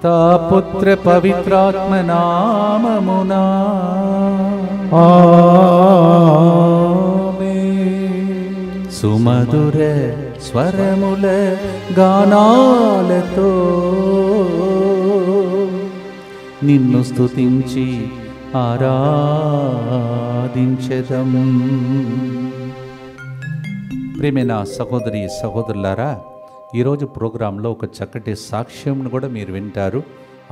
పితా పుత్ర పవిత్రాత్మ నామమునా ఆమేన్. సుమధుర స్వరముల గానాలతో నిన్ను స్తుతించి ఆరాధించెదం. ప్రియమైన సహోదరి సహోదరులారా, ఈరోజు ప్రోగ్రాంలో ఒక చక్కటి సాక్ష్యంను కూడా మీరు వింటారు,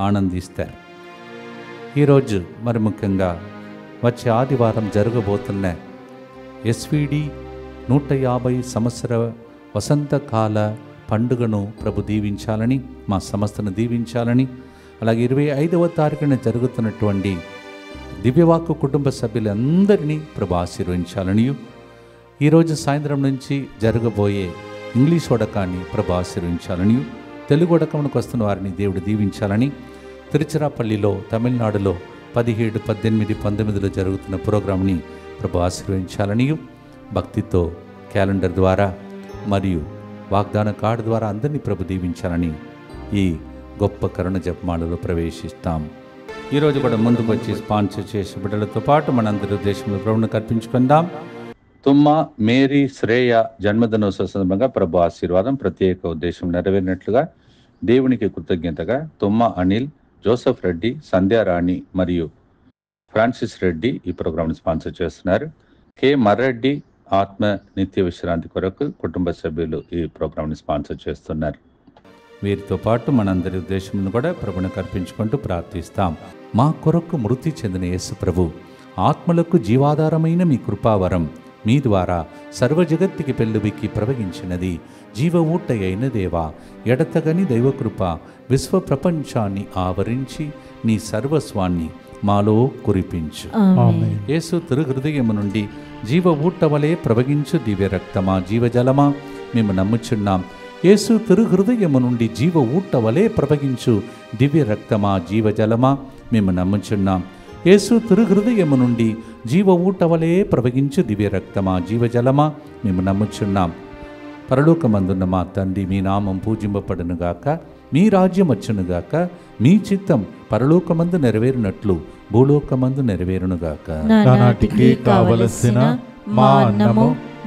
ఆనందిస్తారు. ఈరోజు మరి ముఖ్యంగా వచ్చే ఆదివారం జరగబోతున్న ఎస్విడి 150 సంవత్సర వసంతకాల పండుగను ప్రభు దీవించాలని, మా సంస్థను దీవించాలని, అలాగే 25వ తారీఖున జరుగుతున్నటువంటి దివ్యవాక్కు కుటుంబ సభ్యులందరినీ ప్రభు ఆశీర్వదించాలని, ఈరోజు సాయంత్రం నుంచి జరగబోయే ఇంగ్లీష్ వడకాన్ని ప్రభు ఆశీర్వదించాలని, తెలుగు వడకంకు వస్తున్న వారిని దేవుడు దీవించాలని, తిరుచిరాపల్లిలో తమిళనాడులో 17, 18, 19లో జరుగుతున్న ప్రోగ్రాంని ప్రభు ఆశీర్వదించాలని, భక్తితో క్యాలెండర్ ద్వారా మరియు వాగ్దాన కార్డు ద్వారా అందరినీ ప్రభు దీవించాలని ఈ గొప్ప కరుణ జపమాలలో ప్రవేశిస్తాం. ఈరోజు కూడా ముందుకు వచ్చి స్పాన్సర్ చేసే బిడ్డలతో పాటు మనందరి ఉద్దేశంలో ప్రభువును కర్పించుకుందాం. తుమ్మ మేరీ శ్రేయ జన్మదినోత్సవ సందర్భంగా ప్రభు ఆశీర్వాదం ప్రత్యేక ఉద్దేశం నెరవేరినట్లుగా దేవునికి కృతజ్ఞతగా తుమ్మ అనిల్, జోసెఫ్ రెడ్డి, సంధ్యారాణి మరియు ఫ్రాన్సిస్ రెడ్డి ఈ ప్రోగ్రాంని స్పాన్సర్ చేస్తున్నారు. కె మర్రెడ్డి ఆత్మ నిత్య విశ్రాంతి కొరకు కుటుంబ సభ్యులు ఈ ప్రోగ్రాంని స్పాన్సర్ చేస్తున్నారు. వీరితో పాటు మనందరి ఉద్దేశంను కూడా ప్రభువును కర్పించుకుంటూ ప్రార్థిస్తాం. మా కొరకు మృతి చెందిన యేసు ప్రభు ఆత్మలకు జీవాధారమైన మీ కృపావరం మీ ద్వారా సర్వజగత్తుకి పెళ్ళుబిక్కి ప్రవహించినది. జీవ ఊట అయిన దేవా, ఎడతగని దైవకృప విశ్వ ప్రపంచాన్ని ఆవరించి నీ సర్వస్వాన్ని మాలో కురిపించు. యేసు తిరుహృదయము నుండి జీవ ఊట వలె ప్రవహించు దివ్య రక్తమా, జీవజలమా మేము నమ్ముచున్నాం. యేసు తిరుహృదయము నుండి జీవ ఊట వలె ప్రవహించు దివ్య రక్తమా, జీవజలమా మేము నమ్ముచున్నాం. యేసు తిరుహృదయము నుండి జీవ ఊట వలె ప్రవహించు దివ్య రక్తమా, జీవజలమా మేము నమ్ముచున్నాం. పరలోకమందున్న మా తండ్రి, మీ నామం పూజింపబడునుగాక, మీ రాజ్యం వచ్చునుగాక, మీ చిత్తం పరలోకమందు నెరవేరునట్లు భూలోకమందు నెరవేరునుగాక. నానాటికి కావలసిన మా అన్నము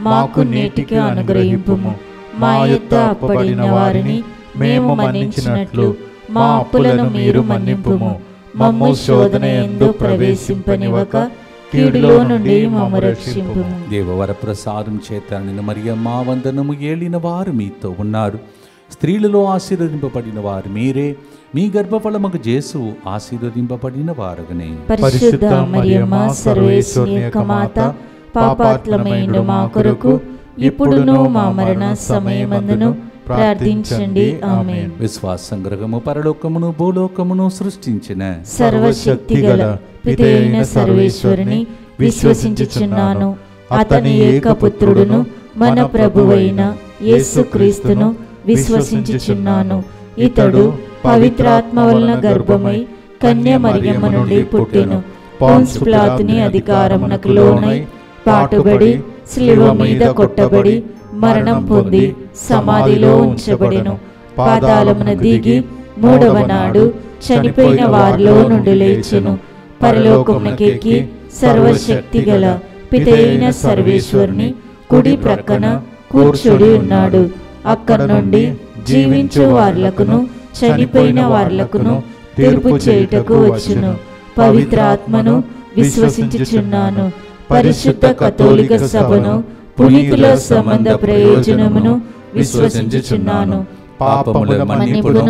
మాకు నేటికి అనుగ్రహింపుము. మా యొద్ద అప్పబడిన వారిని మేము మన్నించినట్లు మా అప్పులను మీరు మన్నింపుము. మమ్ము శోధన యందు ప్రవేశింపనివ్వక కీడులో నుండి మమ్ము రక్షింపుము. దేవవర ప్రసాదం చేత నిన్న మరియమ్మ వందనము. ఏలిన వారు మీతో ఉన్నారు, స్త్రీలలో ఆశీర్వదింపబడిన వారు మీరే, మీ గర్భఫలముకు యేసు ఆశీర్వదింపబడిన వారగనే. పరిశుద్ధ మరియమ్మ సర్వేశ్వరి యొక్క మాత, పాపాత్ములమైన మా కొరకు ఇప్పుడును మా మరణ సమయమందును ప్రార్థించండి. ఆమేన్. విశ్వాస సంగ్రహము పరలోకమును భూలోకమును సృష్టించిన సర్వశక్తిగల పితైన సర్వేశ్వరుని విశ్వసించుచున్నాను. అతని ఏకపుత్రుడును మన ప్రభువైన యేసుక్రీస్తును విశ్వసించుచున్నాను. ఇతడు పవిత్రాత్మ వలన గర్భమై కన్య మరియమ్మ నుండి పుట్టెను. పోన్స్ పిలాతుని అధికారమునకు లోనై పాటుబడి శిలువ మీద కొట్టబడి మరణం పొంది సమాధిలో ఉంచబడెను. పాతాళమున దిగి మూడవ నాడు చనిపోయిన వారిలో నుండి లేచెను. పరలోకమునకెక్కి సర్వశక్తి గల పితైన సర్వేశ్వరుని కుడి ప్రక్కన కూర్చుడి ఉన్నాడు. అక్కడ నుండి జీవించు వార్లకును చనిపోయిన వార్లకును తీర్పు చేయుటకు వచ్చును. పవిత్రాత్మను విశ్వసించుచున్నాను. పరిశుద్ధ కథోలిక సభను, పునీతుల సంబంధ ప్రయోజనమును విశ్వసించుచున్నాను. పాపముల మన్నిపును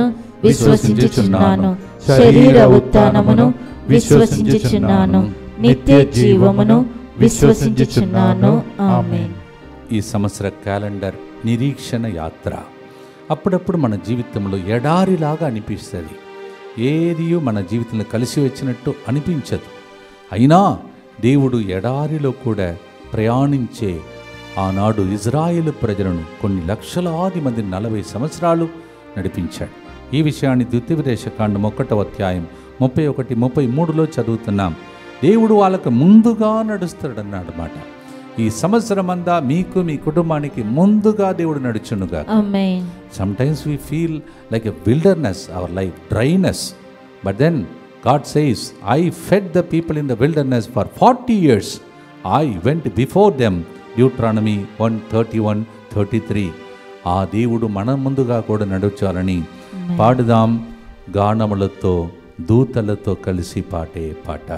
విశ్వసించుచున్నాను. శరీర ఉత్థానమును విశ్వసించుచున్నాను. నిత్య జీవమును విశ్వసించుచున్నాను. ఆమేన్. ఈ సంవత్సర క్యాలెండర్ నిరీక్షణ యాత్ర. అప్పుడప్పుడు మన జీవితంలో ఎడారిలాగా అనిపిస్తుంది. ఏది మన జీవితంలో కలిసి వచ్చినట్టు అనిపించదు. అయినా దేవుడు ఎడారిలో కూడా ప్రయాణించే ఆనాడు ఇజ్రాయేలు ప్రజలను కొన్ని లక్షలాది మంది 40 సంవత్సరాలు నడిపించాడు. ఈ విషయాన్ని ద్వితీయోపదేశకాండం 1వ అధ్యాయం 31, 33లో చదువుతున్నాం. దేవుడు వాళ్ళకు ముందుగా నడుస్తాడన్నమాట. ఈ సంవత్సరమంతా మీకు మీ కుటుంబానికి ముందుగా దేవుడు నడుచునుగా. ఆమేన్. Sometimes we feel like a wilderness, our life, dryness. But then God says, I fed the people in the wilderness for 40 years. I went before them. Deuteronomy 1:31-33. ఆ దేవుడు మన ముందుగా కూడా నడుచాలని పాడుదాం. గానములతో దూతలతో కలిసి పాడే పాట.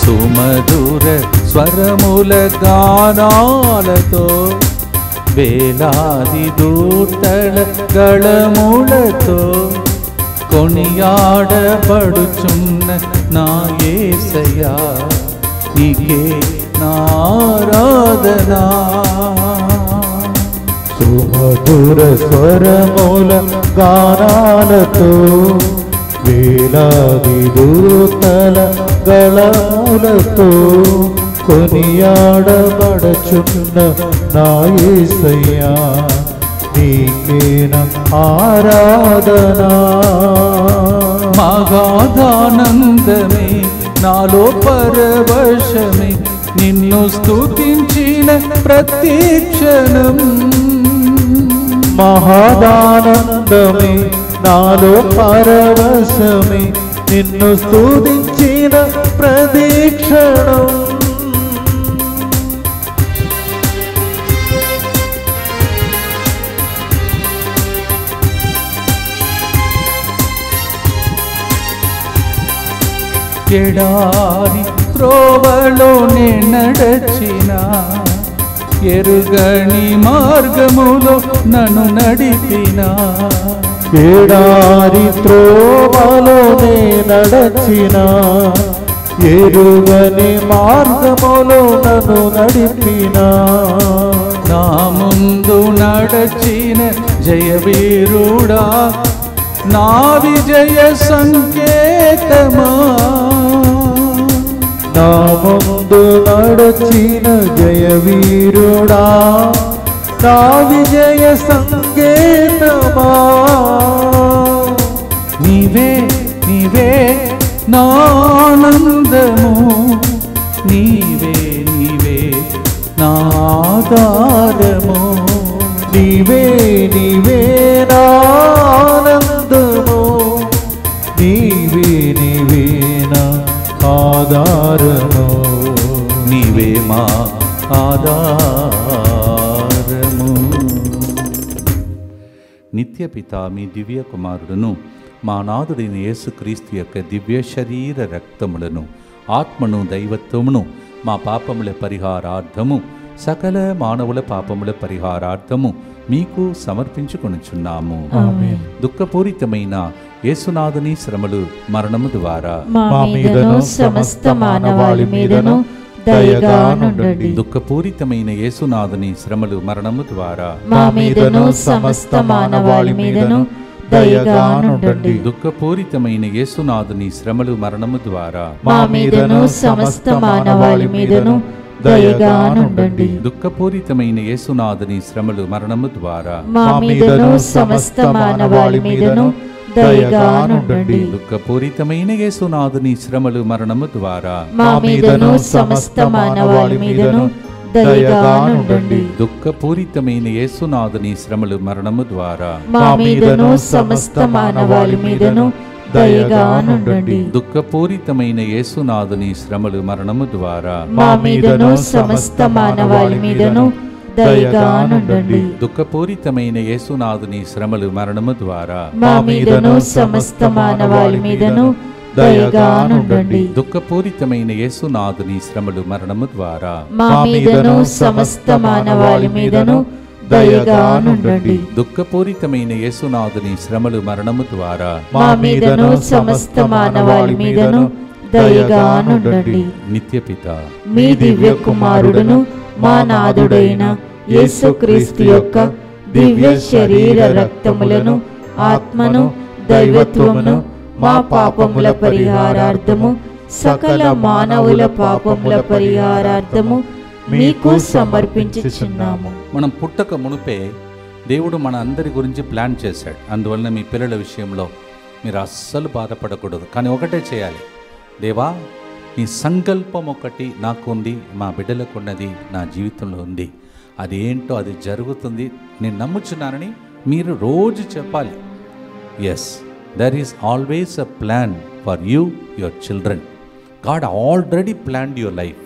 సుమధుర స్వరముల గానాలతో వేలాది దూతల గళములతో కొనియాడబడుచున్న నా యేసయ్యా నీకే నారాధనా. సుమధుర స్వరముల గానాలతో వేలాది దూతల గళములతో కొనియాడబడుచున్న నా యేసయ్యా నీకే ఆరాధనా. మగాధానందమే నాలో పరవశమే నిన్ను స్తుతించిన ప్రతిక్షణం. మహాదానందమే నాలో పరవశమే నిన్ను స్తుతించిన ప్రతిక్షణం. ఎడారి త్రోవలోనే నడచిన ఎరుగని మార్గములో నన్ను నడిపిన. ఎడారి త్రోవలోనే నడచిన ఎరుగని మార్గములో నన్ను నడిపిన. నా ముందు నడచిన జయవీరుడా నా విజయ సంకేతమా. నా ముందు నడచిన జయవీరుడా నా విజయ సంకేతమా. నీవే నీవే నా ఆనందము నీవే నీవే నా ఆధారము. నీవే నీవే నా ఆనందము నీవే నీవే నా ఆధారము. నీవే మా ఆధారము. నిత్యపిత మీ దివ్య కుమారుడును మా నాథుడైన యేసుక్రీస్తు యొక్క దివ్య శరీర రక్తములను ఆత్మను దైవత్వమును మా పాపముల పరిహారార్థము సకల మానవుల పాపముల పరిహారార్థము మీకు సమర్పించుకొనుచున్నాము. దుఃఖపూరితమైన యేసునాథుని శ్రమలు మరణము ద్వారా మా మీదను సమస్త మానవాళి మీదను దయగా నుండండి. దుఃఖపూరితమైన యేసునాథుని శ్రమలు మరణము ద్వారా మా మీదను సమస్త మానవాళి మీదను దయగా నుండండి. దుఃఖపూరితమైన యేసునాథుని శ్రమలు మరణము ద్వారా మా మీదను సమస్త మానవాళి మీదను దయగా నుండండి. దుఃఖపూరితమైన యేసునాథుని శ్రమలు మరణము ద్వారా మా మీదను సమస్త మానవాళి మీదను దయగా నుండండి. దుఃఖపూరితమైన యేసునాథుని శ్రమలు మరణము ద్వారా మా మీదను సమస్త మానవాళి మీదను దయగా నుండండి. దుఃఖపూరితమైన యేసునాథుని శ్రమలు మరణము ద్వారా మా మీదను సమస్త మానవాళి మీదను దయగా నుండండి. దుఃఖపూరితమైన యేసునాథుని శ్రమలు మరణము ద్వారా మా మీదను సమస్త మానవాళి మీదను దయగా నుండండి. దుఃఖపూరితమైన యేసునాథుని శ్రమలు మరణము ద్వారా మా మీదను సమస్త మానవాళి మీదను దయగా నుండండి. దుఃఖపూరితమైన యేసునాథుని శ్రమలు మరణము ద్వారా మా మీదను సమస్త మానవాళి మీదను దయగా నుండండి. దుఃఖపూరితమైన యేసునాథుని శ్రమలు మరణము ద్వారా మా మీదను సమస్త మానవాళి మీదను దయగా నుండండి. నిత్యపిత మీ దివ్య కుమారుడును మా నాథుడైన యేసుక్రీస్తు యొక్క దివ్య శరీర రక్తములను ఆత్మను దైవత్వమును మా పాపముల పరిహారార్థము సకల మానవుల పాపముల పరిహారార్థము మీకు సమర్పించుచున్నాము. మనం పుట్టక మునుపే దేవుడు మన అందరి గురించి ప్లాన్ చేశాడు. అందువలన మీ పిల్లల విషయంలో మీరు అస్సలు బాధపడకూడదు. కానీ ఒకటే చేయాలి, దేవా నీ సంకల్పం ఒకటి నాకు ఉంది, మా బిడ్డలకు ఉన్నది, నా జీవితంలో ఉంది, అది ఏంటో అది జరుగుతుంది, నేను నమ్ముచున్నానని మీరు రోజు చెప్పాలి. Yes, there is always a plan for you, your children. God already planned your life.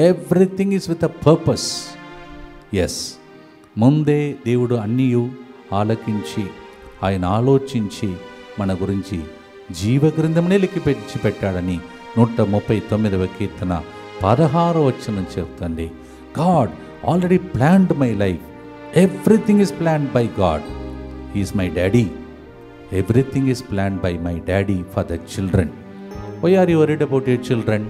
Everything is with a purpose. Yes, ముందే దేవుడు అన్నీ ఆలకించి ఆయన ఆలోచించి మన గురించి జీవగ్రంథంనే లిఖించి పెట్టాడని 139వ కీర్తన 16వ వచనం చెప్తుంది. God already planned my life. Everything is planned by God. He is my daddy. Everything is planned by my daddy for the children. Why are you worried about your children?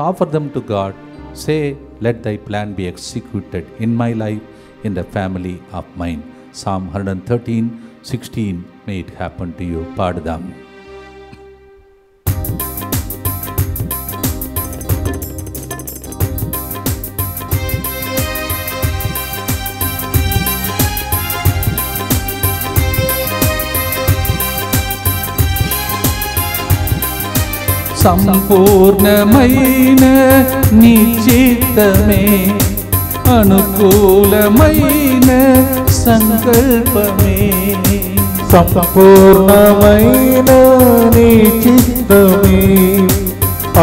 Offer them to God. Say, let thy plan be executed in my life, in the family of mine. Psalm 113:16. May it happen to you. పాడదాం. సంపూర్ణమైన నీ చిత్తమే, అనుకూలమైన సంకల్పమే. సంపూర్ణమైన నీ చిత్తమే,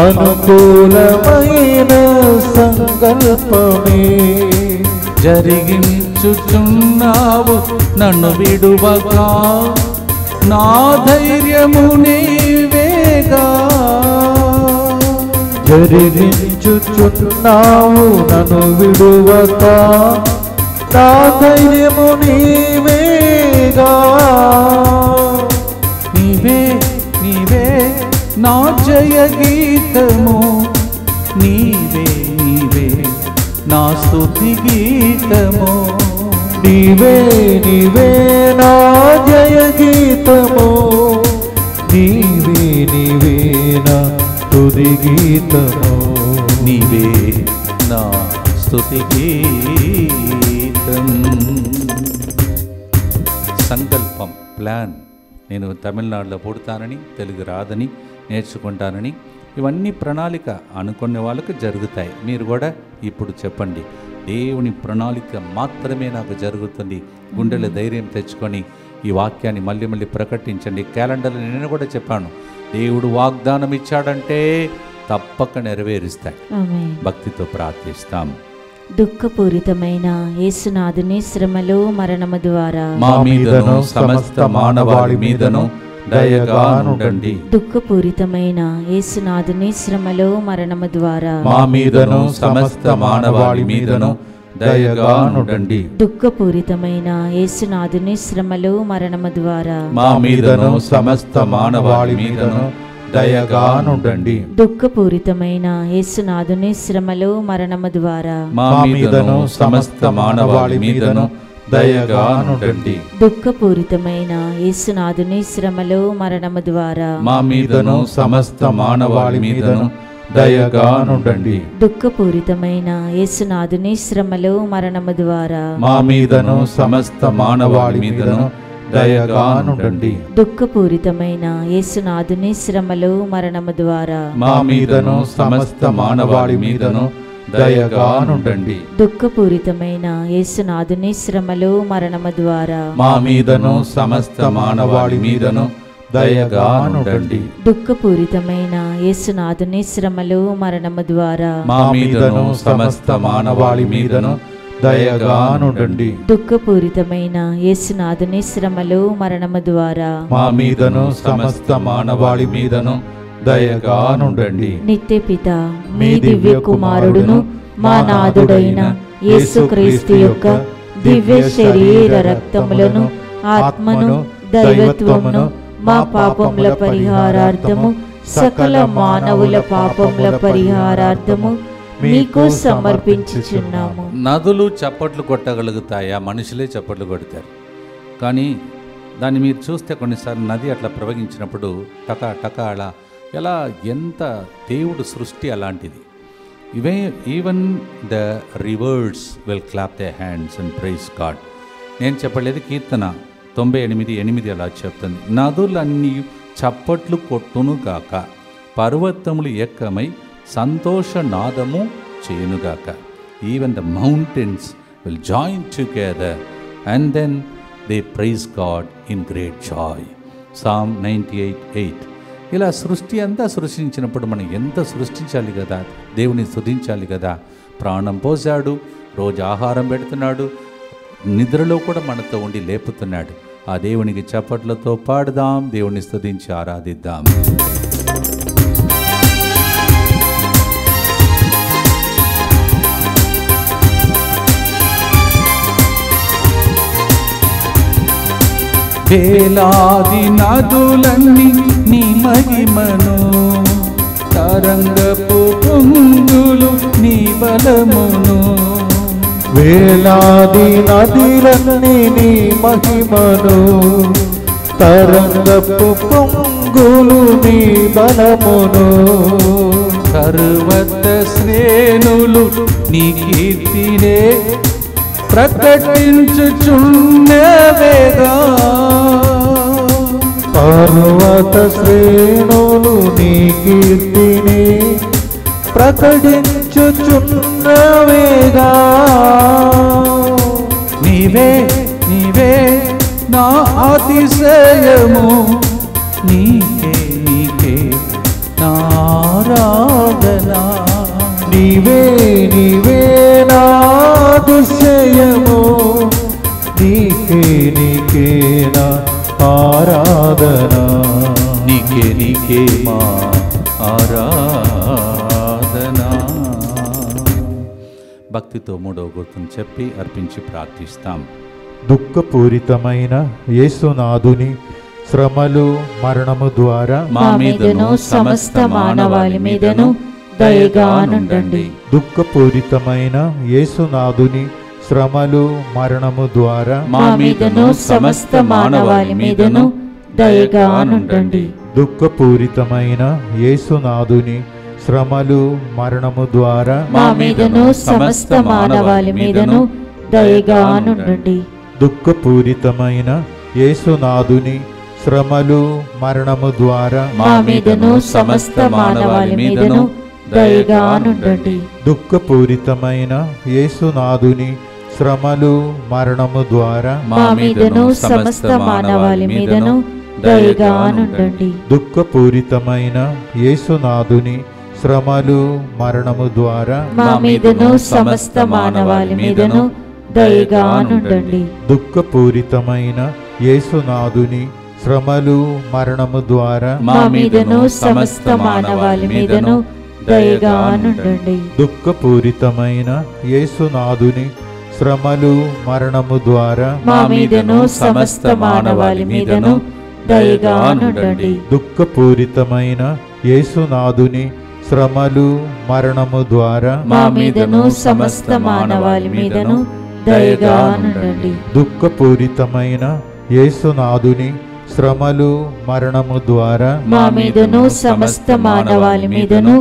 అనుకూలమైన సంకల్పమే. జరిగించుచున్నావు నన్ను విడువగా, నా ధైర్యము నీవేగా. జరిగించుచున్నావు నన్ను విడువక, నా ధైర్యము నీవేగా. నీవే నీవే నా జయ గీతము, నీవే నీవే నా స్తుతి గీతము. నీవే నీవే నా జయ గీతము, నీవే నీవే నా స్తుతి గీతము. నీవే నా స్తుతి గీతం. సంకల్పం, ప్లాన్. నేను తమిళనాడులో పుడతానని, తెలుగు రాదని, నేర్చుకుంటానని, ఇవన్నీ ప్రణాళిక అనుకున్న వాళ్ళకు జరుగుతాయి. మీరు కూడా ఇప్పుడు చెప్పండి, దేవుని ప్రణాళిక మాత్రమే నాకు జరుగుతుంది. గుండెలో ధైర్యం తెచ్చుకొని ఈ వాక్యాన్ని మళ్ళీ మళ్ళీ ప్రకటించండి. క్యాలెండర్లో నేను కూడా చెప్పాను, దేవుడు వాగ్దానం ఇచ్చాడంటే తప్పక నెరవేరుస్తాడు. భక్తితో ప్రార్థిస్తాం. దుఃఖపూరితమైన యేసునాథుని శ్రమలు మరణము ద్వారా మా మీదను సమస్త మానవాళి మీదను దయగా నుండండి. దుఃఖపూరితమైన యేసునాథుని శ్రమలు మరణము ద్వారా మా మీదను సమస్త మానవాళి మీదను దయగా నుండండి. దుఃఖపూరితమైన యేసునాథుని శ్రమలు మరణము ద్వారా మా మీదను సమస్త మానవాళి మీదను దయగా నుండండి. దుఃఖపూరితమైన యేసునాథుని శ్రమలు మరణము ద్వారా మా మీదను సమస్త మానవాళి మీదను దయగా నుండండి. దుఃఖపూరితమైన యేసునాథుని శ్రమలు మరణము ద్వారా మా మీదను సమస్త మానవాళి మీదను దయగా నుండండి. దుఃఖపూరితమైన యేసునాథుని శ్రమలు మరణము ద్వారా మా మీదను సమస్త మానవాళి మీదను దయగా నుండండి. దుఃఖపూరితమైన యేసునాథుని శ్రమలు మరణము ద్వారా మా మీదను సమస్త మానవాళి మీదను దయగా నుండండి. దుఃఖపూరితమైన యేసునాథుని శ్రమలు మరణము ద్వారా మా మీదను సమస్త మానవాళి మీదను దయగా నుండండి. దుఃఖపూరితమైన యేసునాథుని శ్రమలు మరణము ద్వారా మా మీదను సమస్త మానవాళి మీదను దయగా నుండండి. దుఃఖపూరితమైన యేసునాథుని శ్రమలు మరణము ద్వారా మా మీదను సమస్త మానవాళి మీదను దయగా నుండండి. నిత్య పిత మీ దివ్య కుమారుడును మా నాథుడైన యేసుక్రీస్తు యొక్క దివ్య శరీర రక్తములను ఆత్మను దైవత్వమును మా పాపముల పరిహారార్థము సకల మానవుల పాపముల పరిహారార్థము మీకు సమర్పించుచున్నాము. నదులు చప్పట్లు కొట్టగలుగుతాయా? మనుషులే చప్పట్లు కొడతారు. కానీ దాన్ని మీరు చూస్తే కొన్నిసార్లు నది అట్లా ప్రవహించినప్పుడు టకా టకా అలా ఎలా ఎంత దేవుడు సృష్టి అలాంటిది. Even the rivers will clap the hands and praise God. నేను చెప్పలేదు, కీర్తన 98:8 అలా చెప్తుంది. నదులన్నీ చప్పట్లు కొట్టునుగాక, పర్వతములు ఏకమై సంతోష నాదము చేయునుగాక. Even the mountains will join together and then they praise God in great joy. Psalm 98:8. ఇలా సృష్టి అంతా సృష్టించినప్పుడు మనం ఎంత సృష్టించాలి కదా, దేవుని స్తుతించాలి కదా. ప్రాణం పోసాడు, రోజు ఆహారం పెడుతున్నాడు, నిద్రలో కూడా మనతో ఉండి లేపుతున్నాడు. ఆ దేవునికి చప్పట్లతో పాడుదాం, దేవుని స్తుతించి ఆరాధిద్దాం. వేలాది నదులన్నీ నీ మహిమను, తరంగపు పొంగులు నీ బలమును. వేలాది నదులన్నీ నీ మహిమను, తరంగపు పొంగులు నీ బలమును. పర్వత శ్రేణులు నీ కీర్తినే ప్రకటించుచున్నవేగా. పర్వత శ్రేణులు నీ కీర్తిని ప్రకటించుచున్నవేగా. నీవే నీవే నా అతిశయము, నీకే నీకే నా ఆరాధన. నీవే నీవే నా అతిశయము, నీకే నీకే నా ఆరాధన. నీకే నీకే మా ఆరాధన. భక్తితో మూడవ గుర్తును చెప్పి అర్పించి ప్రార్థిస్తాం. దుఃఖపూరితమైన యేసునాథుని శ్రమలు మరణము ద్వారా మా మీదను సమస్త మానవాళి మీదను దయగా నుండండి. దుఃఖపూరితమైన యేసునాథుని శ్రమలు మరణము ద్వారా మా మీదను సమస్త మానవాళి మీదను దయగా నుండండి. దుఃఖపూరితమైన యేసునాథుని శ్రమలు మరణము ద్వారా మా మీదను సమస్త మానవాళి మీదను దయగా నుండండి. దుఃఖపూరితమైన యేసునాథుని శ్రమలు మరణము ద్వారా మా మీదను సమస్త మానవాళి మీదను దయగా నుండండి. దుఃఖపూరితమైన యేసునాథుని శ్రమలు మరణము ద్వారా మా మీదను సమస్త మానవాళి మీదను దయగా నుండండి. దుఃఖపూరితమైన యేసునాథుని శ్రమలు మరణము ద్వారా మా మీదను సమస్త మానవాళి మీదను దయగా నుండండి. దుఃఖపూరితమైన యేసునాథుని శ్రమలు మరణము ద్వారా మా మీదను సమస్త మానవాళి మీదను దయగా నుండండి. దుఃఖపూరితమైన యేసునాథుని శ్రమలు మరణము ద్వారా మా మీదను సమస్త మానవాళి మీదను దయగా నుండండి. దుఃఖపూరితమైన యేసునాథుని శ్రమలు మరణము ద్వారా మా మీదను సమస్త మానవాళి మీదను దయగా నుండండి. దుఃఖపూరితమైన యేసునాథుని శ్రమలు మరణము ద్వారా మా మీదను సమస్త మానవాళి మీదను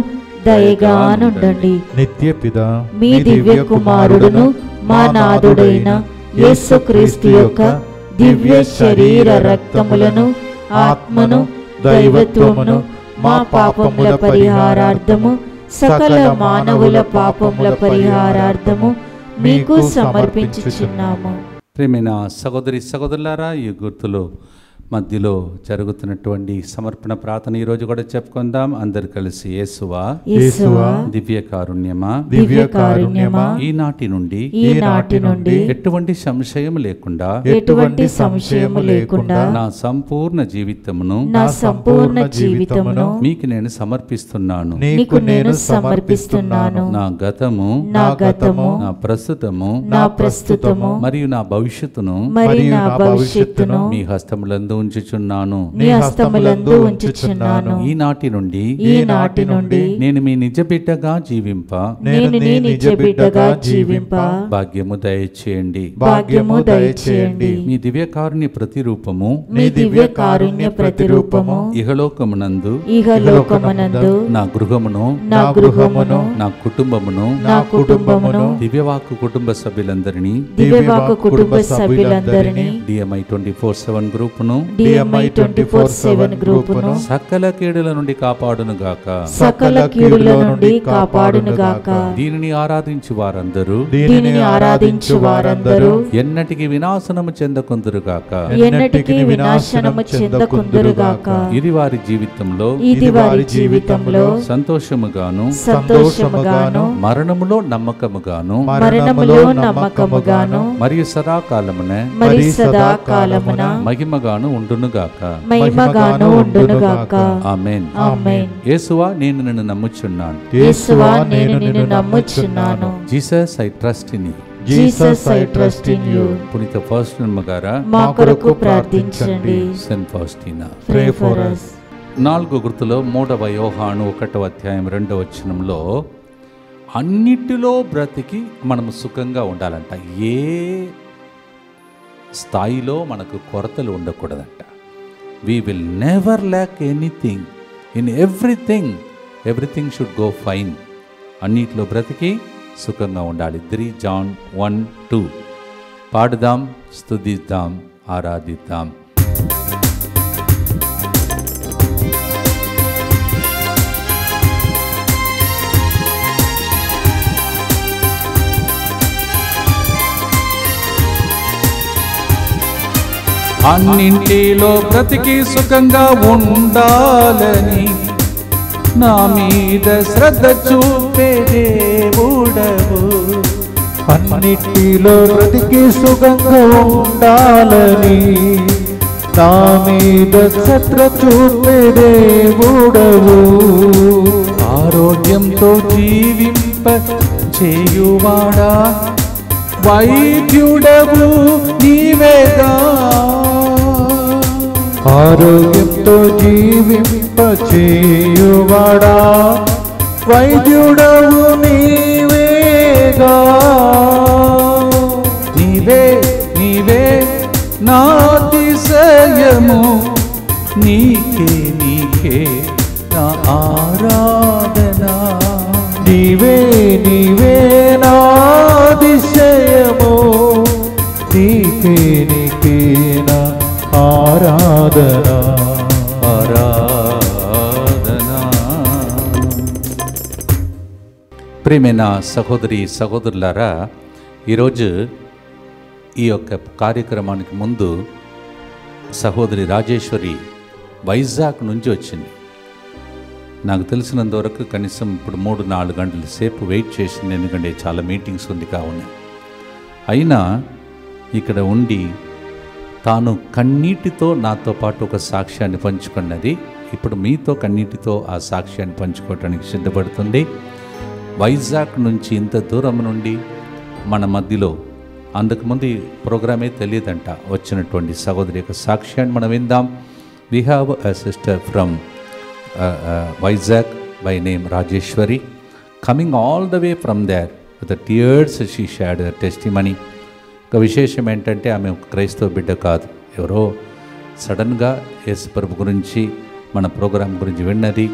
దయగా నుండండి. నిత్యపిత మీ దివ్య కుమారుడును మా నాథుడైన యేసుక్రీస్తు యొక్క దివ్య శరీర రక్తములను ఆత్మను దైవత్వమును మా పాపముల పరిహారార్థము సకల మానవుల పాపముల పరిహారార్థము మీకు సమర్పించుచున్నాము. ప్రియమైన సహోదరి సహోదరులారా, ఈ గుర్తులో మధ్యలో జరుగుతున్నటువంటి సమర్పణ ప్రార్థన ఈరోజు కూడా చెప్పుకుందాం. అందరు కలిసి యేసువా యేసువా దివ్య కారుణ్యమా దివ్య కారుణ్యమా ఈనాటి నుండి ఎటువంటి సంశయం లేకుండా ఎటువంటి సంశయము లేకుండా నా సంపూర్ణ జీవితమును నా సంపూర్ణ జీవితమును మీకు నేను సమర్పిస్తున్నాను. నీకు నేను సమర్పిస్తున్నాను. నా గతము నా గతము నా ప్రస్తుతము నా ప్రస్తుతము మరియు నా భవిష్యత్తును మరియు నా భవిష్యత్తును మీ హస్తములందు ఉంచుచున్నాను. నీ హస్తములందు ఉంచుచున్నాను. ఈనాటి నుండి ఈనాటి నుండి నేను మీ నిజ బిడ్డగా జీవింప నేను నీ నిజ బిడ్డగా జీవింప భాగ్యము దయచేయండి. భాగ్యము దయచేయండి. మీ దివ్యకారుణ్య ప్రతిరూపము మీ దివ్య కారుణ్య ప్రతిరూపము ఇహలోకమునందు ఇహలోకమునందు నా గృహమును నా గృహమును నా కుటుంబమును నా కుటుంబమును దివ్యవాక్కు కుటుంబ సభ్యులందరినీ దివ్యవాకు కుటుంబ సభ్యులందరినీ DMI 24/7 గ్రూపును DMI 24/7 గ్రూపును సకల కీడుల నుండి కాపాడును గాక. సకల కీడుల నుండి కాపాడును గాక. దీనిని ఆరాధించు వారందరూ దీనిని ఆరాధించు వారందరూ ఎన్నటికి వినాశనము చెందకుందురు గాక. ఎన్నటికీ వినాశనము చెందకుందురు గాక. ఇది వారి జీవితంలో ఇది వారి జీవితంలో సంతోషముగాను సంతోషముగాను మరణములో నమ్మకముగాను మరణములో నమ్మకముగాను మరియు సదాకాలమున మరి సదాకాలమున మహిమగాను ఉండునుగాక. మహిమగాను ఉండునుగాక. ఆమేన్. ఆమేన్. యేసువా నేను నిన్ను నమ్ముచున్నాను. యేసువా నేను నిన్ను నమ్ముచున్నాను. Jesus I trust in you. Jesus I trust in you. పునీత ఫౌస్టినా గారా మా కొరకు ప్రార్థించండి. Saint Faustina. Pray for us. 4 గుర్తులో 3వ యోహాను 1వ అధ్యాయం 2వ వచనంలో అన్నిటిలో బ్రతికి మనము సుఖంగా ఉండాలంట. ఏ స్థాయిలో మనకు కొరతలు ఉండకూడదంట. We will never lack anything. In everything should go fine. అన్నిటిలో బ్రతికి సుఖంగా ఉండాలి. 3 John 1:2. పాడుదాం, స్తుతిద్దాం, ఆరాధిద్దాం. అన్నింటిలో బ్రతికి సుఖంగా ఉండాలని నా మీద శ్రద్ధ చూపే దేవుడవు. అన్నిటిలో బ్రతికి సుఖంగా ఉండాలని నా మీద శ్రద్ధ చూపే దేవుడవు. ఆరోగ్యంతో జీవింప చేయువాడా వైద్యుడవు నీవేగా. ఆరోగ్యంతో జీవింప చేయువాడా వైద్యుడవు నీవేగా. నీవే నా అతిశయము. నీకే నా ఆరాధన. నీవే నా అతిశయము. నీకే నా ఆరాధన. ప్రియమైన సహోదరి సహోదరులారా, ఈరోజు ఈ యొక్క కార్యక్రమానికి ముందు సహోదరి రాజేశ్వరి వైజాగ్ నుంచి వచ్చింది. నాకు తెలిసినంత వరకు కనీసం ఇప్పుడు 3-4 గంటల సేపు వెయిట్ చేసింది. ఎందుకంటే చాలా మీటింగ్స్ ఉంది కావున. అయినా ఇక్కడ ఉండి తాను కన్నీటితో నాతో పాటు ఒక సాక్ష్యాన్ని పంచుకున్నది. ఇప్పుడు మీతో కన్నీటితో ఆ సాక్ష్యాన్ని పంచుకోవటానికి సిద్ధపడుతుంది. వైజాగ్ నుంచి ఇంత దూరం నుండి మన మధ్యలో, అందుకుముందు ఈ ప్రోగ్రామే తెలియదంట, వచ్చినటువంటి సహోదరి యొక్క సాక్ష్యాన్ని మనం విందాం. We have a sister from Vizag by name Rajeshwari, coming all the way from there with the tears she shared her testimony. ఒక విశేషం ఏంటంటే ఆమె ఒక క్రైస్తవ బిడ్డ కాదు, ఎవరో సడన్గా యేసు ప్రభు గురించి మన ప్రోగ్రాం గురించి విన్నది,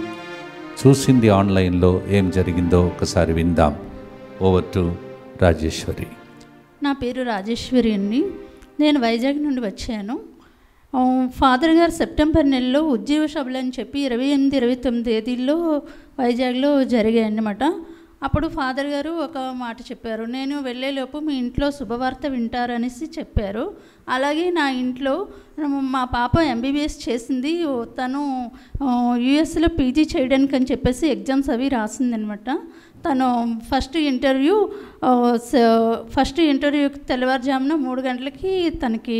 చూసింది ఆన్లైన్లో. ఏం జరిగిందో ఒకసారి విందాం. Over to Rajeshwari. నా పేరు రాజేశ్వరి అండి. నేను వైజాగ్ నుండి వచ్చాను. ఫాదర్ గారు సెప్టెంబర్ నెలలో ఉద్యోగ సభలు అని చెప్పి 28-29 తేదీల్లో వైజాగ్లో జరిగాయి అన్నమాట. అప్పుడు ఫాదర్ గారు ఒక మాట చెప్పారు, నేను వెళ్ళేలోపు మీ ఇంట్లో శుభవార్త వింటారు అనేసి చెప్పారు. అలాగే నా ఇంట్లో మా పాప MBBS చేసింది, తను యుఎస్లో పీజీ చేయడానికి అని చెప్పేసి ఎగ్జామ్స్ అవి రాసిందనమాట. తను ఫస్ట్ ఇంటర్వ్యూకి తెల్లవారుజామున 3 గంటలకి తనకి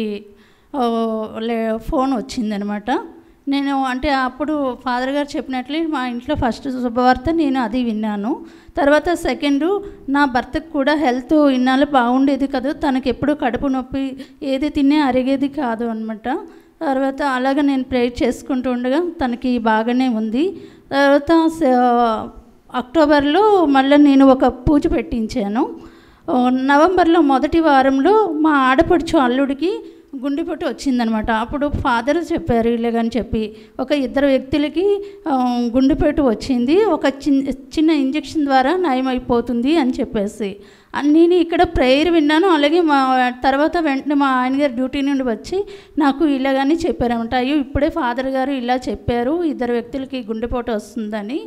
ఫోన్ వచ్చిందనమాట. నేను అంటే అప్పుడు ఫాదర్ గారు చెప్పినట్లే మా ఇంట్లో ఫస్ట్ శుభవార్త నేను అది విన్నాను. తర్వాత సెకండు, నా భర్తకు కూడా హెల్త్ ఇన్నాళ్ళు బాగుండేది కదా, తనకి ఎప్పుడు కడుపు నొప్పి ఏది తినే అరిగేది కాదు అనమాట. తర్వాత అలాగ నేను ప్రేయర్ చేసుకుంటూ ఉండగా తనకి బాగానే ఉంది. తర్వాత అక్టోబర్లో మళ్ళీ నేను ఒక పూజ పెట్టించాను. నవంబర్లో మొదటి వారంలో మా ఆడపడుచు అల్లుడికి గుండెపోటు వచ్చిందనమాట. అప్పుడు ఫాదర్ చెప్పారు ఇలాగని చెప్పి, ఒక 2 వ్యక్తులకి గుండెపోటు వచ్చింది, ఒక చిన్న ఇంజెక్షన్ ద్వారా నయమైపోతుంది అని చెప్పేసి నేను ఇక్కడ ప్రేయర్ విన్నాను. అలాగే మా తర్వాత వెంటనే మా ఆయన గారు డ్యూటీ నుండి వచ్చి నాకు ఇలాగని చెప్పారనమాట. అయ్యో ఇప్పుడే ఫాదర్ గారు ఇలా చెప్పారు, 2 వ్యక్తులకి గుండెపోటు వస్తుందని,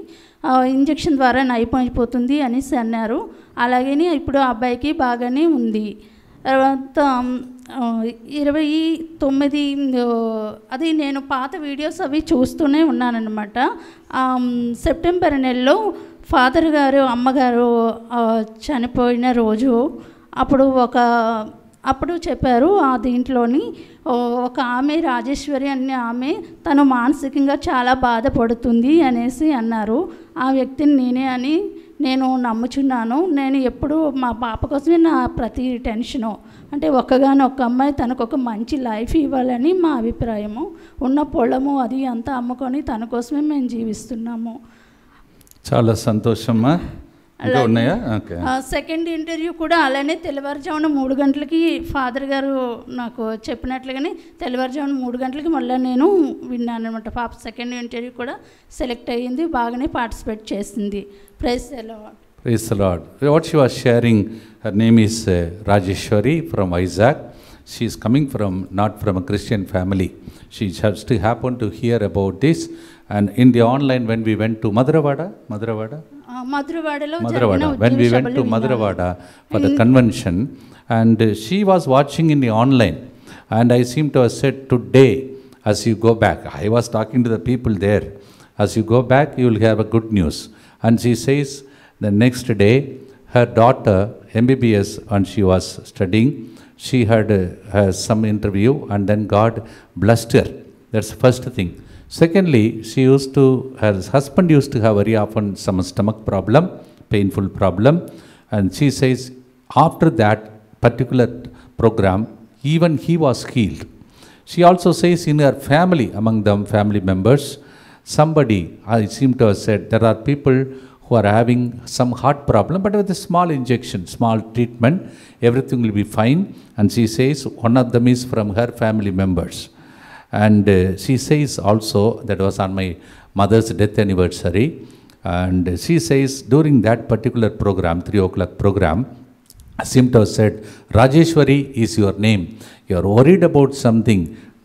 ఇంజెక్షన్ ద్వారా నయమైపోతుంది అనేసి అన్నారు. అలాగని ఇప్పుడు ఆ అబ్బాయికి బాగానే ఉంది. తర్వాత 29 అది నేను పాత వీడియోస్ అవి చూస్తూనే ఉన్నానన్నమాట. సెప్టెంబర్ నెలలో ఫాదర్ గారు అమ్మగారు చనిపోయిన రోజు అప్పుడు చెప్పారు దీంట్లోని ఒక ఆమె రాజేశ్వరి అనే ఆమె తను మానసికంగా చాలా బాధపడుతుంది అనేసి అన్నారు. ఆ వ్యక్తిని నేనే అని నేను నమ్ముచున్నాను. నేను ఎప్పుడు మా పాప కోసమే నా ప్రతి టెన్షను, అంటే ఒక్కగానొక్క అమ్మాయి తనకు ఒక మంచి లైఫ్ ఇవ్వాలని మా అభిప్రాయము. ఉన్న పొలము అది అంతా అమ్ముకొని తన కోసమే మేము జీవిస్తున్నాము. చాలా సంతోషమ్మా. ఇంకా ఉన్నాయా? ఓకే. సెకండ్ ఇంటర్వ్యూ కూడా అలానే తెల్లవారుజామున 3 గంటలకి ఫాదర్ గారు నాకు చెప్పినట్లుగానే తెల్లవారుజామున 3 గంటలకి మళ్ళీ నేను విన్నాను అనమాట. పాప సెకండ్ ఇంటర్వ్యూ కూడా సెలెక్ట్ అయ్యింది, బాగానే పార్టిసిపేట్ చేసింది. Praise the lord. Praise the Lord. What she was sharing, her name is Rajeshwari from Vizag. She is coming not from a Christian family. She just happened to hear about this, and in the online when we went to Madravada, when we went to Madravada for the convention, and she was watching in the online, and I seem to have said, today as you go back, I was talking to the people there, as you go back you will have a good news. And she says the next day her daughter MBBS, and she was studying, she had some interview and then God blessed her. That's the first thing. Secondly, her husband used to have very often some stomach problem, painful problem, and she says after that particular program even he was healed. She also says in her family, among them family members, somebody, I seem to have said, there are people who are having some heart problem, but with a small injection, small treatment, everything will be fine. And she says one of them is from her family members. And she says also, that was on my mother's death anniversary, and she says during that particular program, 3 o'clock program, I seem to have said, Rajeshwari is your name, you are worried about something,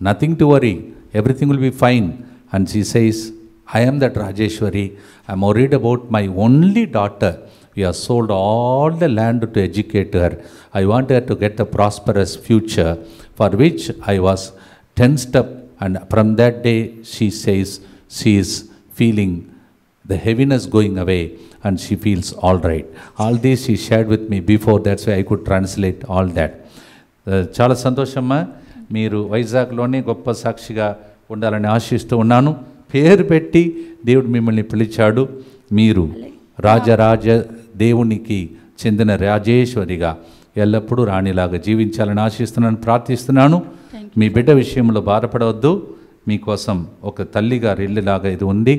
nothing to worry, everything will be fine. And she says, I am that Rajeshwari, I am worried about my only daughter. We have sold all the land to educate her. I want her to get a prosperous future, for which I was tensed up. And from that day, she says she is feeling the heaviness going away and she feels all right. All this she shared with me before, that's why I could translate all that. చాలా సంతోషమ్మా, మీరు వైజాగ్లోనే గొప్ప సాక్షిగా ఉండాలని ఆశిస్తూ ఉన్నాను. పేరు పెట్టి దేవుడు మిమ్మల్ని పిలిచాడు. మీరు రాజరాజ దేవునికి చెందిన రాజేశ్వరిగా ఎల్లప్పుడూ రాణిలాగా జీవించాలని ఆశిస్తున్నాను, ప్రార్థిస్తున్నాను. మీ బిడ్డ విషయంలో బాధపడవద్దు. మీకోసం ఒక తల్లిగా రెల్లిలాగా ఇది ఉంది.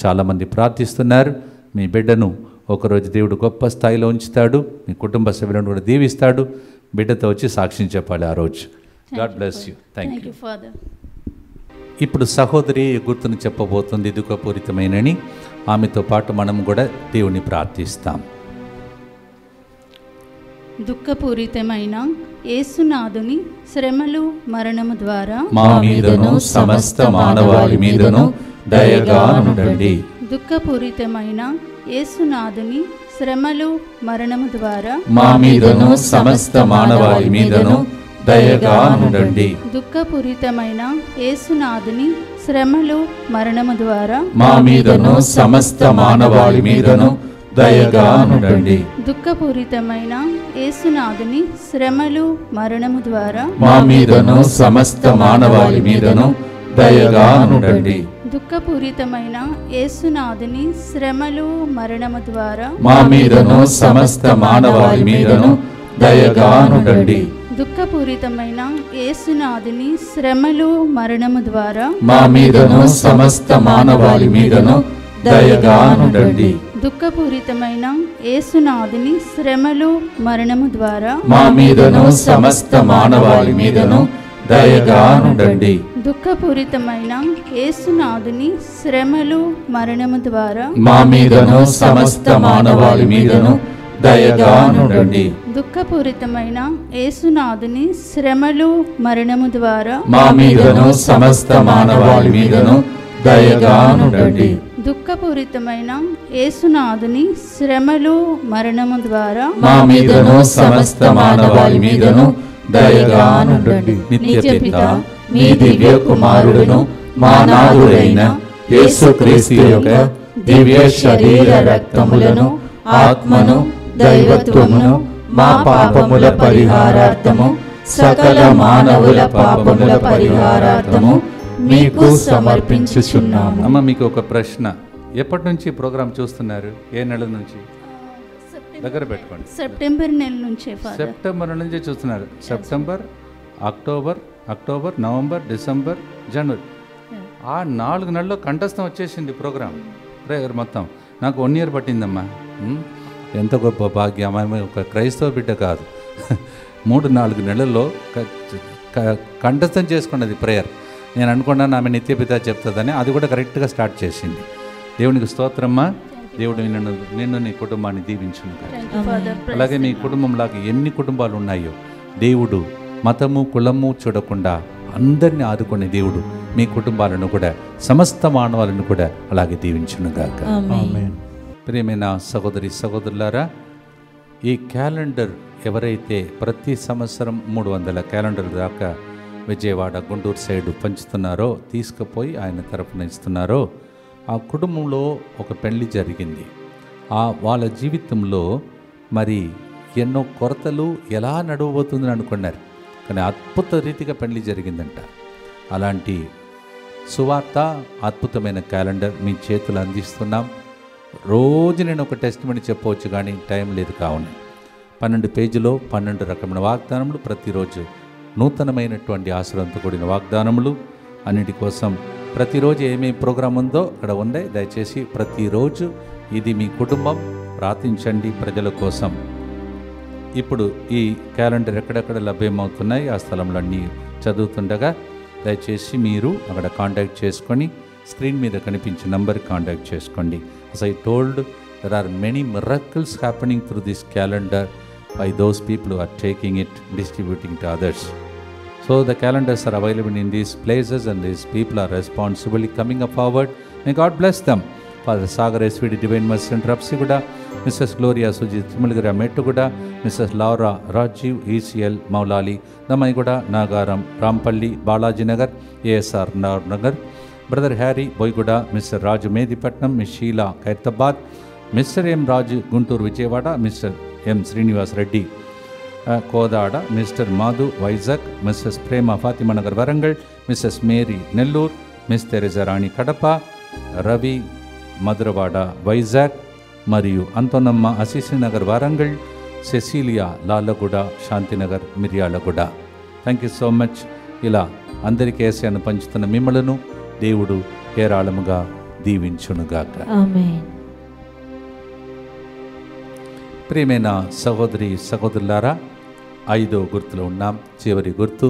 చాలామంది ప్రార్థిస్తున్నారు. మీ బిడ్డను ఒకరోజు దేవుడు గొప్ప స్థాయిలో ఉంచుతాడు. మీ కుటుంబ సభ్యులను కూడా దీవిస్తాడు. బిడ్డతో వచ్చి సాక్ష్యం చెప్పాలి ఆ రోజు. God bless you. Thank you father. ఇప్పుడు సహోదరి గుర్తును చెప్పబోతుంది, దుఃఖపూరితమైనని. ఆమెతో పాటు మనం కూడా దేవుని ప్రార్థిస్తాం. దుఃఖపూరితమైన యేసునాథుని శ్రమలు మరణము ద్వారా మా మీదను సమస్త మానవాళి మీదను దయగా నుండండి. దుఃఖపూరితమైన యేసునాథుని శ్రమలు మరణము ద్వారా మా మీదను సమస్త మానవాళి మీదను దయగా నుండండి. దుఃఖపూరితమైన యేసునాథుని శ్రమలు మరణము ద్వారా మా మీదను సమస్త మానవాళి మీదను దయగా నుండండి. దుఃఖపూరితమైన యేసునాథుని శ్రమలు మరణము ద్వారా మా మీదను సమస్త మానవాళి మీదను దయగా నుండండి. దుఃఖపూరితమైన యేసునాథుని శ్రమలు మరణము ద్వారా మా మీదను సమస్త మానవాళి మీదను దయగా నుండండి. దుఃఖపూరితమైన యేసునాథుని శ్రమలు మరణము ద్వారా మా మీదను సమస్త మానవాళి మీదను దయగా నుండండి. దుఃఖపూరితమైన యేసునాథుని శ్రమలు మరణము ద్వారా మా మీదను సమస్త మానవాళి మీదను దయగా నుండండి. దుఃఖపూరితమైన యేసునాథుని శ్రమలు మరణము ద్వారా మా మీదను సమస్త మానవాళి మీదను దయగా నుండండి. దుఃఖపూరితమైన యేసునాథుని శ్రమలు మరణము ద్వారా మా మీదను సమస్త మానవాళి మీదను దయగా నుండండి. దుఃఖపూరితమైన యేసునాథుని శ్రమలు మరణము ద్వారా మా మీదను సమస్త మానవాళి మీదను దయగా నుండండి. నిత్య పిత మీ దివ్య కుమారుడును మా నాథుడైన యేసుక్రీస్తు యొక్క దివ్య శరీర రక్తములను ఆత్మను దైవత్వమును మా పాపముల పరిహారార్థము సకల మానవుల పాపముల పరిహారార్థము మీకు సమర్పించుచున్నాము. అమ్మ, మీకు ఒక ప్రశ్న. ఎప్పటి నుంచి ప్రోగ్రాం చూస్తున్నారు? ఏ నెల నుంచి? దగ్గర పెట్టుకోండి. సెప్టెంబర్ నెల నుంచే ఫాదర్. సెప్టెంబర్ నుంచి చూస్తున్నారు. సెప్టెంబర్, అక్టోబర్, నవంబర్, డిసెంబర్, జనవరి, ఆ 4 నెలల్లో కంఠస్థం వచ్చేసింది ప్రోగ్రాం ప్రేయర్ మొత్తం. నాకు 1 year పట్టిందమ్మా. ఎంత గొప్ప భాగ్యం. ఆమె ఒక క్రైస్తవ బిడ్డ కాదు, 3-4 నెలల్లో కంఠస్థం చేసుకున్నది ప్రేయర్. నేను అనుకున్నాను ఆమె నిత్యపిత చెప్తుందని. అది కూడా కరెక్ట్గా స్టార్ట్ చేసింది. దేవునికి స్తోత్రమ్మా. దేవుడు నిన్ను నీ కుటుంబాన్ని దీవించును. అలాగే మీ కుటుంబంలాగా ఎన్ని కుటుంబాలు ఉన్నాయో దేవుడు మతము కులము చూడకుండా అందరినీ ఆదుకునే దేవుడు మీ కుటుంబాలను కూడా సమస్త మానవాలను కూడా అలాగే దీవించును గాక. ప్రియమైన సహోదరి సహోదరులారా, ఈ క్యాలెండర్ ఎవరైతే ప్రతి సంవత్సరం 300 క్యాలెండర్ దాకా విజయవాడ గుంటూరు సైడ్ పంచుతున్నారో, తీసుకుపోయి ఆయన తరఫున ఇస్తున్నారో, ఆ కుటుంబంలో ఒక పెళ్లి జరిగింది. వాళ్ళ జీవితంలో మరి ఎన్నో కొరతలు ఎలా నడవబోతుందని అనుకున్నారు, కానీ అద్భుత రీతిగా పెళ్లి జరిగిందంట. అలాంటి సువార్త, అద్భుతమైన క్యాలెండర్ మీ చేతులు అందిస్తున్నాం. రోజు నేను ఒక టెస్టిమనీ చెప్పవచ్చు, కానీ టైం లేదు. కావున 12 పేజీలో 12 రకమైన వాగ్దానములు, ప్రతిరోజు నూతనమైనటువంటి ఆశీర్వాదంతో కూడిన వాగ్దానములు. అన్నిటి కోసం ప్రతిరోజు ఏమేమి ప్రోగ్రాం ఉందో అక్కడ ఉంది. దయచేసి ప్రతిరోజు ఇది మీ కుటుంబం ప్రార్థించండి ప్రజల కోసం. ఇప్పుడు ఈ క్యాలెండర్ ఎక్కడెక్కడ లభ్యమవుతున్నాయి ఆ స్థలంలన్నీ చదువుతుండగా దయచేసి మీరు అక్కడ కాంటాక్ట్ చేసుకొని స్క్రీన్ మీద కనిపించే నంబర్ కాంటాక్ట్ చేసుకోండి. As I told, there are many miracles happening through this calendar by those people who are taking it, distributing to others. So the calendars are available in these places and these people are responsibly coming up forward. May God bless them. Father Sagar SVD Divine Mercy Center Apsiguda, Mrs. Gloria Sujit Timulgara Mettuguda, Mrs. Laura Rajiv ECL Maulali Damaiguda Nagaram Rampalli Balaji Nagar ASR Nagar, Brother Harry Boyguda, Mr. Raju Medipatnam, Miss Sheila Kaitabad, Mr. M. Raju Guntur Vijayawada, Mr. M. Srinivas Reddy Kodada, Mr. Madhu Vizag, Mrs. Prema Fatima Nagar Varangal, Mrs. Mary Nellur, Miss Teresa Rani Kadapa, Ravi Madravada Vizag, Mariyu Antonamma Asisi Nagar Varangal, Cecilia Lalaguda, Shantinagar Miryalaguda. Thank you so much. ఇలా అందరికీ యేసయ్యను పంచుతున్న మిమ్మలను దేవుడు హేరాళముగా దీవించునుగాక. ఆమేన్. ప్రియమైన సహోదరి సహోదరులారా, 5వ గుర్తులో ఉన్నాం. చివరి గుర్తు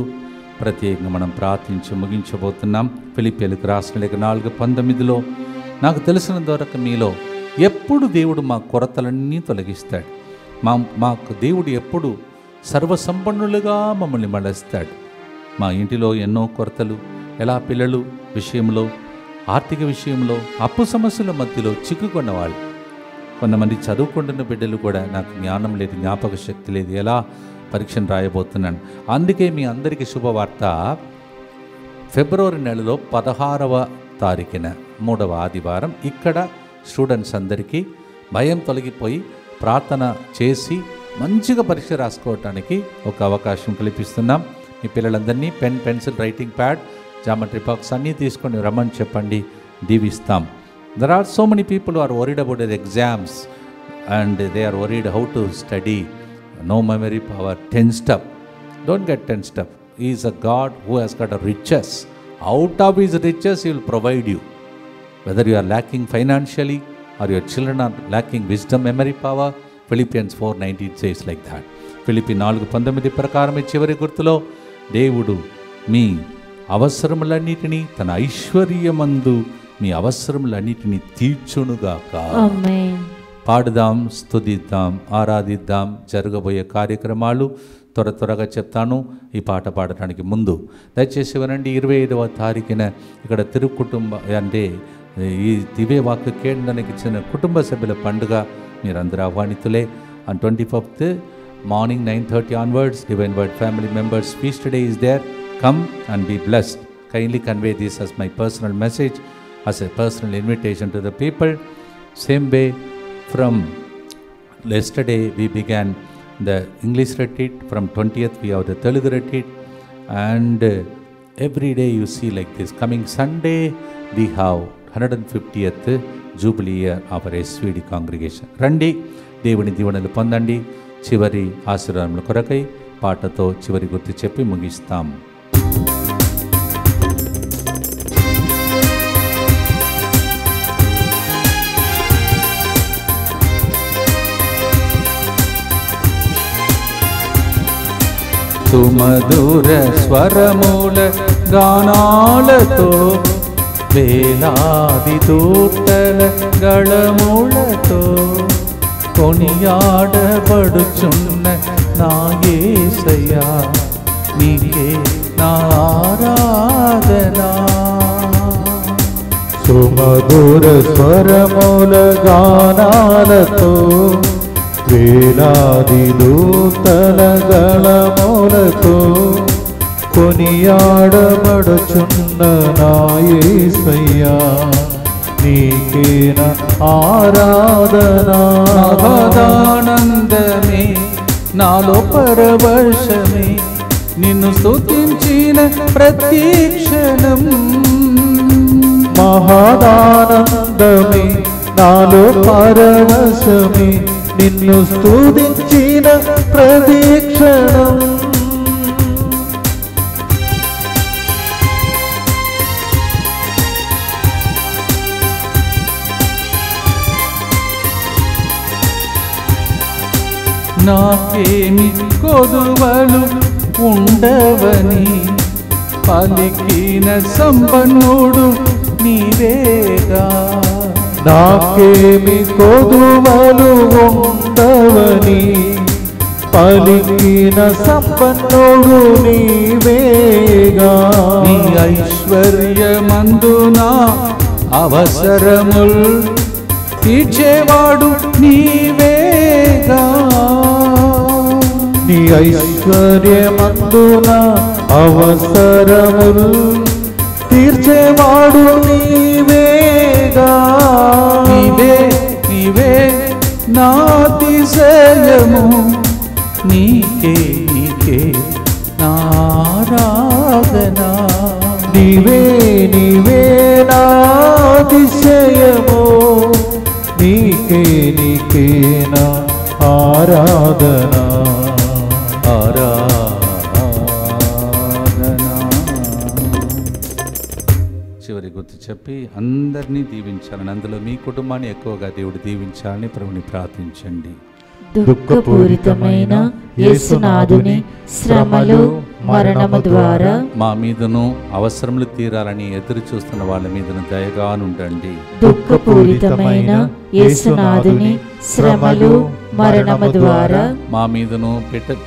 ప్రత్యేకంగా మనం ప్రార్థించి ముగించబోతున్నాం. ఫిలిప్పీయులకు రాసిన లేఖ 4:19లో నాకు తెలిసినంత వరకు మీలో ఎప్పుడు దేవుడు మా కొరతలన్నీ తొలగిస్తాడు. మాకు దేవుడు ఎప్పుడు సర్వసంపన్నులుగా మమ్మల్ని మలస్తాడు. మా ఇంటిలో ఎన్నో కొరతలు, ఎలా పిల్లలు విషయంలో, ఆర్థిక విషయంలో, అప్పు సమస్యల మధ్యలో చిక్కుకున్న వాళ్ళు, కొంతమంది చదువుకుంటున్న బిడ్డలు కూడా నాకు జ్ఞానం లేదు, జ్ఞాపక శక్తి లేదు, ఎలా పరీక్షను రాయబోతున్నాను. అందుకే మీ అందరికీ శుభవార్త. ఫిబ్రవరి నెలలో 16వ తారీఖున 3వ ఆదివారం ఇక్కడ స్టూడెంట్స్ అందరికీ భయం తొలగిపోయి ప్రార్థన చేసి మంచిగా పరీక్ష రాసుకోవటానికి ఒక అవకాశం కల్పిస్తున్నాం. మీ పిల్లలందరినీ pen, pencil, writing pad, geometry box అన్నీ తీసుకొని రమ్మని చెప్పండి, దీవిస్తాం. There are so many people who are worried about their exams and they are worried how to study. No memory power, tensed up. Don't get tensed up. He is a God who has got a riches. Out of His riches, He will provide you. Whether you are lacking financially or your children are lacking wisdom, memory, power, Philippians 4:19 says like that. Philippi 4:19 ప్రకారం చివరి గుర్తులో దేవుడు మీ అవసరములన్నిటినీ తన ఐశ్వర్యమందు మీ అవసరములన్నిటినీ తీర్చునుగాక. ఆమేన్. పాడుదాం, స్తుతిద్దాం, ఆరాధిద్దాం. జరగబోయే కార్యక్రమాలు త్వరగా చెప్తాను ఈ పాట పాడటానికి ముందు. దయచేసి వినండి. 25వ తారీఖున ఇక్కడ తిరుకుటుంబ అంటే ఈ దివ్యవాక్య కేంద్రానికి ఇచ్చిన కుటుంబ సభ్యుల పండుగ మీరందరూ ఆహ్వానితులే. On 25th morning 9:30 onwards, Divine Word family members feast day is there. Come and be blessed. Kindly convey this as my personal message, as a personal invitation to the people. Same way, from yesterday we began the English retreat. From 20th we have the Telugu retreat, and every day you see like this. Coming Sunday we have 150th jubilee year of our SVD congregation. రండి, దేవుని దీవెనలు పొందండి. చివరి ఆశీర్వాదముల కొరకై పాటతో చివరి గుర్తు చెప్పి ముగిస్తాం. సుమధుర స్వరముల గానాలతో వేలాది దూతల గళములతో కొనియాడబడుచున్న నా యేసయ్యా, నీకే నా ఆరాధనా. సుమధుర స్వరముల గానాలతో వేలాది దూతల గళములతో కొనియాడబడుచున్న నా యేసయ్యా, నీకే నా ఆరాధనా. మహదానందమే నాలో పరవశమే, నిన్ను స్తుతించిన ప్రతి క్షణం. మహదానందమే నాలో పరవశమే, నిన్ను స్తుతించిన ప్రతి క్షణం. నాకేమి కొదువలు ఉండవని పలికిన సంపన్నుడు నీవేగా. నాకేమి కొదువలు ఉండవని పలికిన సంపన్నుడు నీవేగా. నీ ఐశ్వర్యమందున అవసరముల్ తీర్చేవాడు నీవేగా. నీ ఐశ్వర్యమందున అవసరములు తీర్చేవాడు నీవేగా. నీవే నీవే నా అతిశయము, నీకే నీకే నా ఆరాధనా. నీవే నీవే నా అతిశయము, నీకే నీకే నా ఆరాధనా. ఆరాధనా. చివరి గుర్తు చెప్పి అందరినీ దీవించాలని, అందులో మీ కుటుంబాన్ని ఎక్కువగా దేవుడు దీవించాలని ప్రభుని ప్రార్థించండి. దుఃఖపూరితమైన యేసునాథుని శ్రమలు మరణము ద్వారా మా మీదను అవసరములు తీరాలని ఎదురు చూస్తున్న వాళ్ళ మీదను దయగానుండండి. దుఃఖపూరితమైన యేసునాథుని శ్రమలు మరణము ద్వారా మా మీదను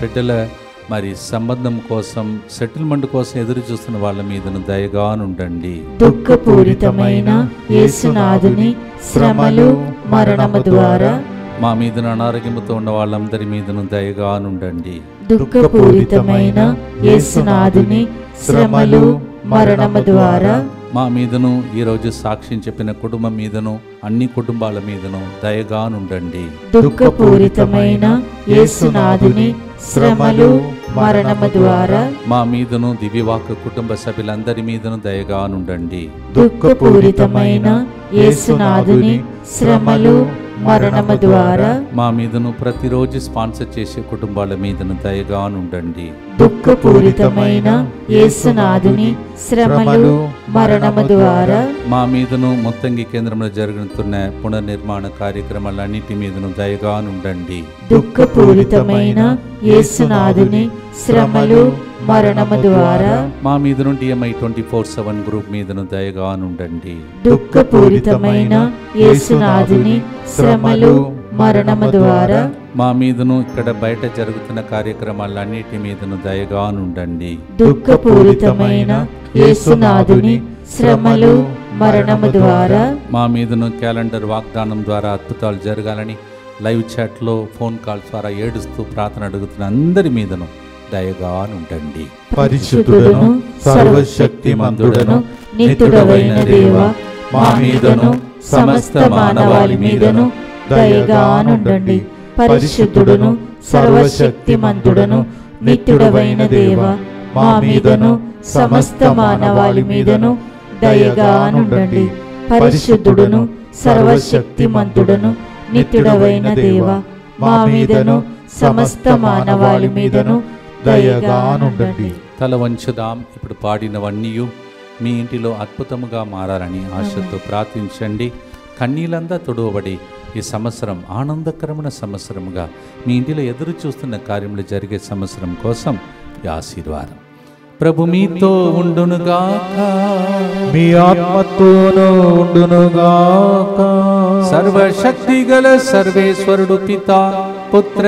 బిడ్డల మరి సంబంధం కోసం, సెటిల్మెంట్ కోసం ఎదురు చూస్తున్న వాళ్ళ మీదను దయగానుండండి. దుఃఖపూరితమైన యేసునాథుని శ్రమలు మరణము ద్వారా మా మీదను అనారోగ్యముతో ఉన్న వాళ్ళందరి మీదను దయగానుండండి. దుఃఖపూరితమైన యేసునాథుని శ్రమలు మరణము ద్వారా మా మీదను ఈరోజు సాక్ష్యం చెప్పిన కుటుంబం మీదను, అన్ని కుటుంబాల మీదను దయగానుండండి. దుఃఖపూరితమైన యేసునాథుని శ్రమలు మరణము ద్వారా మా మీదను దివ్యవాక్య కుటుంబ సభ్యులందరి మీదను దయగానుండండి. దుఃఖపూరితమైన యేసునాథుని శ్రమలు మరణము ద్వారా మా మీదను ప్రతిరోజు స్పాన్సర్ చేసే కుటుంబాల మీదను దయగా నుండండి. దుఃఖపూరితమైన యేసునాథుని శ్రమలు మరణము ద్వారా మా మీదను మొత్తంగి కేంద్రంలో జరుగుతున్న పునర్నిర్మాణ కార్యక్రమాలన్నిటి మీదను దయగా నుండండి. దుఃఖపూరితమైన యేసునాథుని శ్రమలు మరణము ద్వారా మా మీదను DMI 24/7 గ్రూప్ మీదను దయగా నుండండి. దుఃఖపూరితమైన యేసునాథుని శ్రమలు మరణము ద్వారా మా మీదను ఇక్కడ బయట జరుగుతున్న కార్యక్రమాలన్నిటి మీదను దయగా నుండండి. దుఃఖపూరితమైన యేసునాథుని శ్రమలు మరణము ద్వారా మా మీదను క్యాలెండర్ వాగ్దానం ద్వారా అద్భుతాలు జరగాలని లైవ్ చాట్లో ఫోన్ కాల్స్ ద్వారా ఏడుస్తూ ప్రార్థన అడుగుతున్న అందరి మీదను దయగా నుండండి. పరిశుద్ధుడను సర్వశక్తిమంతుడను నిత్యుడవైన దేవ, మా మీదను సమస్త మానవాళి మీదను దయగా నుండండి. పరిశుద్ధుడను సర్వశక్తిమంతుడను నిత్యుడవైన దేవ, మా మీదను సమస్త మానవాళి మీదను దయగా నుండండి. పరిశుద్ధుడను సర్వశక్తిమంతుడను నిత్యుడవైన దేవ, మా మీదను సమస్త మానవాళి మీదను దయగా నుండండి. తల వంచుదాం. ఇప్పుడు పాడినవన్నీ మీ ఇంటిలో అద్భుతముగా మారాలని ఆశతో ప్రార్థించండి. కన్నీలంతా తొడవబడి ఈ సంవత్సరం ఆనందకరమైన సంవత్సరముగా మీ ఇంటిలో ఎదురు చూస్తున్న కార్యములు జరిగే సంవత్సరం కోసం ఈ ఆశీర్వాదం. ప్రభు మీతో ఉండునుగాక, మీ ఆత్మతోనూ ఉండునుగాక. సర్వశక్తి గల సర్వేశ్వరుడు పితా, పుత్ర,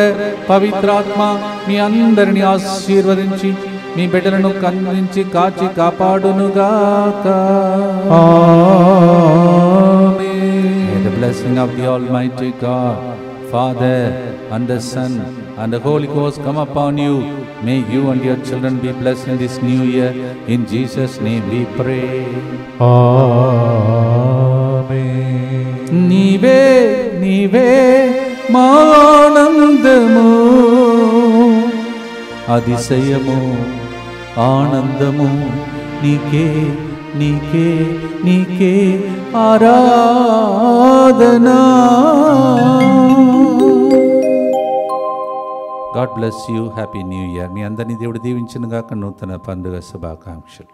పవిత్రాత్మ మీ అందరిని ఆశీర్వదించి మీ బిడ్డలను కన్నించి కాచి కాపాడునుగాక. May the blessing of the Almighty God, Father and the Son and the Holy Ghost come upon you. May you and your children be blessed in this new year. In Jesus' name we pray. Amen. నీవే నీవే మా ఆనందము, అతిశయము ఆనందము, నీకే నీకే నీకే ఆరాధనా. God bless you. Happy new year. మీ అందరినీ దేవుడు దీవించును గాక. నూతన పండుగ శుభాకాంక్షలు.